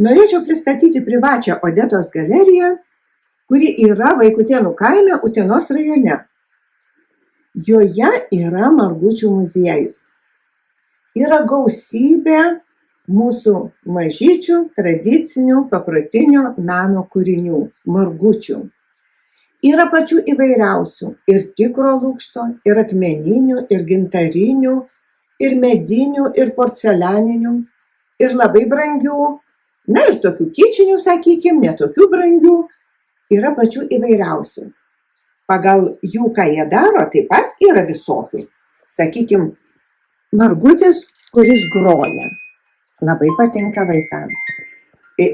Norėčiau pristatyti privačią Odetos galeriją, kuri yra Vaikutėnų kaime Utenos rajone. Joje yra margučių muziejus. Yra gausybė mūsų mažyčių, tradicinių, paprotinio meno kūrinių, margučių. Yra pačių įvairiausių, ir tikro lukšto, ir akmeninių, ir gintarinių, ir medinių, ir porcelianinių, ir labai brangių, na ir tokių kičinių, sakykime, netokių brangių, yra pačių įvairiausių. Pagal jų, ką jie daro, taip pat yra visokių. Sakykime, margutis, kuris groja. Labai patinka vaikams.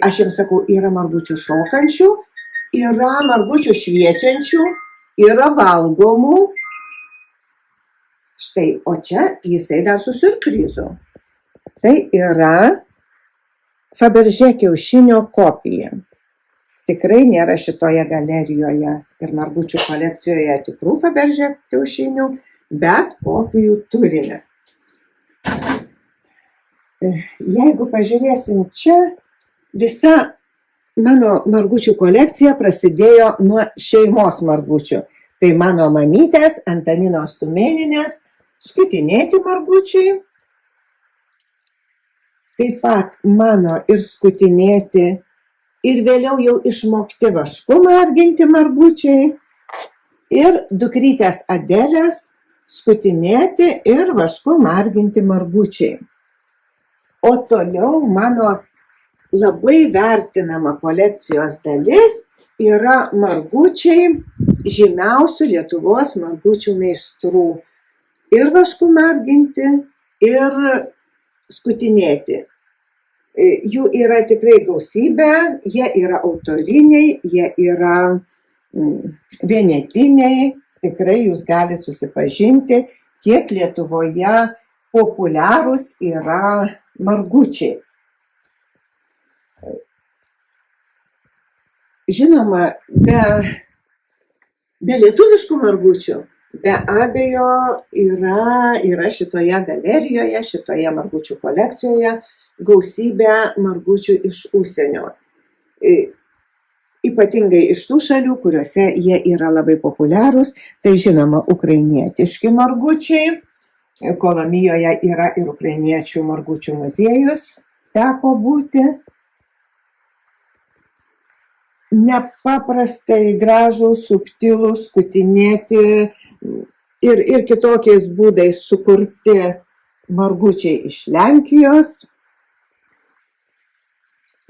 Aš jums sakau, yra margučių šokančių, yra margučių šviečiančių, yra valgomų. Štai, o čia jisai dar su siurprizu. Tai yra Fabergé kiaušinio kopija. Tikrai nėra šitoje galerijoje ir margučių kolekcijoje tikrų Fabergé kiaušinių, bet kopijų turime. Jeigu pažiūrėsim čia, visa mano margučių kolekcija prasidėjo nuo šeimos margučių. Tai mano mamytės Antaninos Tumėnienės skutinėti margučiai. Taip pat mano ir skutinėti ir vėliau jau išmokti vašku marginti margučiai. Ir dukrytės Adelės skutinėti ir vašku marginti margučiai. O toliau mano labai vertinama kolekcijos dalis yra margučiai žymiausių Lietuvos margučių meistrų. Ir vašku marginti, ir skutinėti. Jų yra tikrai gausybė, jie yra autoriniai, jie yra vienetiniai, tikrai jūs galite susipažinti, kiek Lietuvoje populiarūs yra margučiai. Žinoma, be lietuviškų margučių, be abejo, yra šitoje galerijoje, šitoje margučių kolekcijoje gausybė margučių iš užsienio. Ypatingai iš tų šalių, kuriuose jie yra labai populiarūs, tai žinoma, ukrainietiški margučiai. Kolombijoje yra ir ukrainiečių margučių muziejus, teko būti. Nepaprastai gražūs, subtilūs, skutinėti ir kitokiais būdais sukurti margučiai iš Lenkijos.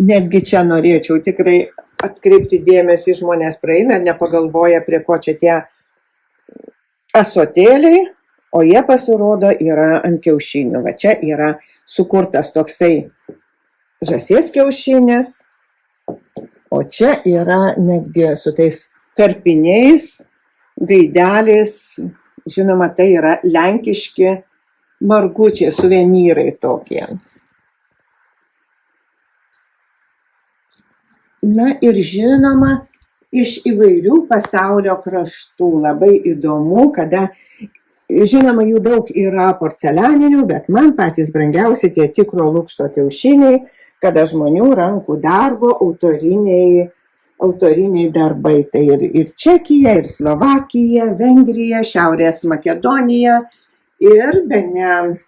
Netgi čia norėčiau tikrai atkreipti dėmesį, žmonės praeina ir nepagalvoja, prie ko čia tie ąsotėliai, o jie pasirodo yra ant kiaušinių. Va čia yra sukurtas toksai žąsies kiaušinis, o čia yra netgi su tais karpiniais, gaideliais, žinoma, tai yra lenkiški margučiai, suvenyrai tokie. Na ir žinoma, iš įvairių pasaulio kraštų. Labai įdomu, kada, žinoma, jų daug yra porcelianinių, bet man patys brangiausi tie tikro lukšto kiaušiniai, kada žmonių rankų darbo autoriniai darbai. Tai ir Čekija, ir Slovakija, Vengrija, Šiaurės Makedonija ir bene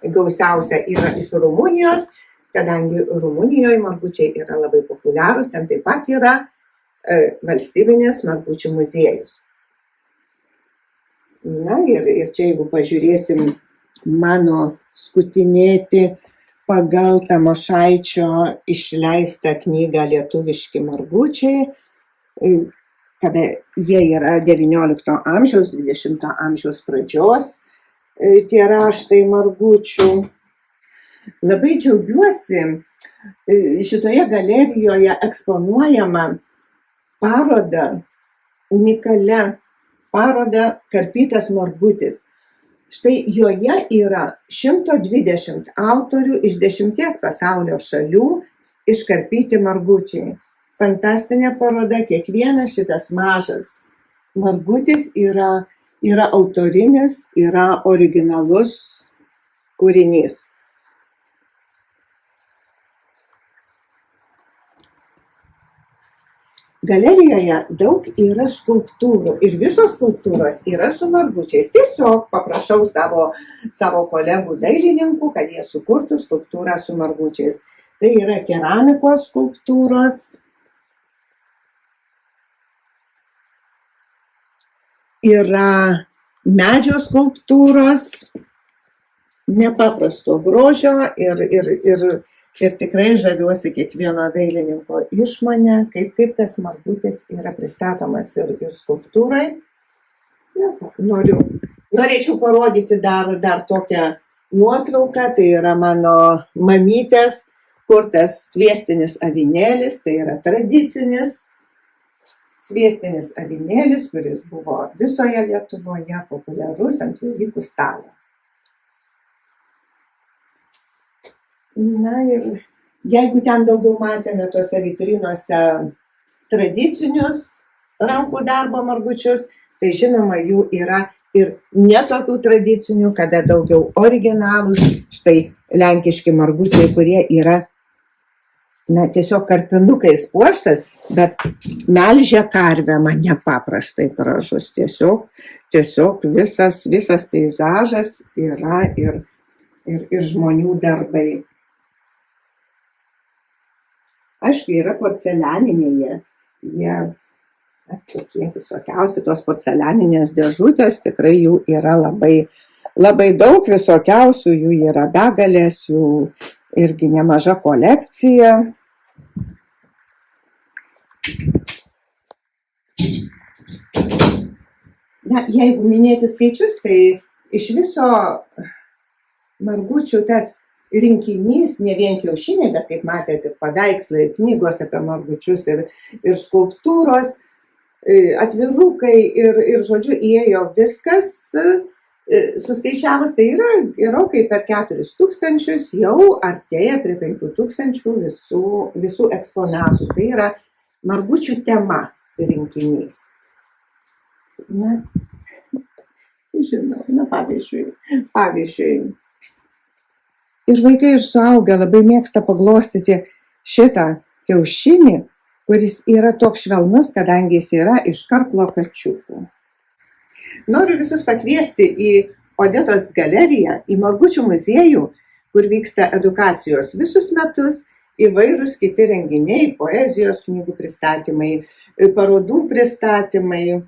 gausiausia yra iš Rumunijos, kadangi Rumunijoje margučiai yra labai populiarūs, ten taip pat yra valstybinis margučių muziejus. Na ir čia, jeigu pažiūrėsim mano skutinėti pagal Tamošaičio išleistą knygą Lietuviški margučiai, kada jie yra XIX amžiaus, XX amžiaus pradžios, tie raštai margučių. Labai džiaugiuosi šitoje galerijoje eksponuojama paroda, unikalia paroda Karpytas margutis. Štai joje yra 120 autorių iš 10 pasaulio šalių iškarpyti margučiai. Fantastinė paroda, kiekvienas šitas mažas margutis yra autorinis, yra originalus kūrinys. galerijoje daug yra skulptūrų ir visos skulptūros yra su margučiais. Tiesiog paprašau savo kolegų dailininkų, kad jie sukurtų skulptūrą su margučiais. Tai yra keramikos skulptūros, yra medžio skulptūros, nepaprasto grožio ir tikrai žaviuosi kiekvieno dailininko išmone, kaip tas margutis yra pristatomas ir skulptūrai. Norėčiau parodyti dar tokią nuotrauką, tai yra mano mamytės kurtas sviestinis avinėlis, tai yra tradicinis sviestinis avinėlis, kuris buvo visoje Lietuvoje populiarus ant Velykų stalo. Na ir jeigu ten daugiau matėme tuose vitrinuose tradicinius rankų darbo margučius, tai žinoma jų yra ir netokių tradicinių, kada daugiau originalūs, štai lenkiški margučiai, kurie yra tiesiog karpinukais puoštas, bet melžia karvę man nepaprastai gražus, tiesiog visas peizažas yra ir žmonių darbai. Aišku, yra porcelianiniai, jie tokie visokiausi, tos porcelianinės dėžutės, tikrai jų yra labai daug visokiausių, jų yra begalės, jų irgi nemaža kolekcija. Jeigu minėti skaičius, tai iš viso margučių tas rinkinys, ne vien kiaušiniai, bet kaip matėte, paveikslai, knygos apie margučius ir skulptūros, atvirukai ir žodžiu, įėjo viskas, suskaičiavus, tai yra gerokai per 4000, jau artėja prie 5000 visų eksponatų. Tai yra margučių tema rinkinys. Pavyzdžiui. Ir vaikai ir suaugę labai mėgsta paglostyti šitą kiaušinį, kuris yra toks švelnus, kadangi jis yra iš karklo kačiukų. Noriu visus pakviesti į Odetos galeriją, į Margučių muziejų, kur vyksta edukacijos visus metus, įvairūs kiti renginiai, poezijos knygų pristatymai, parodų pristatymai.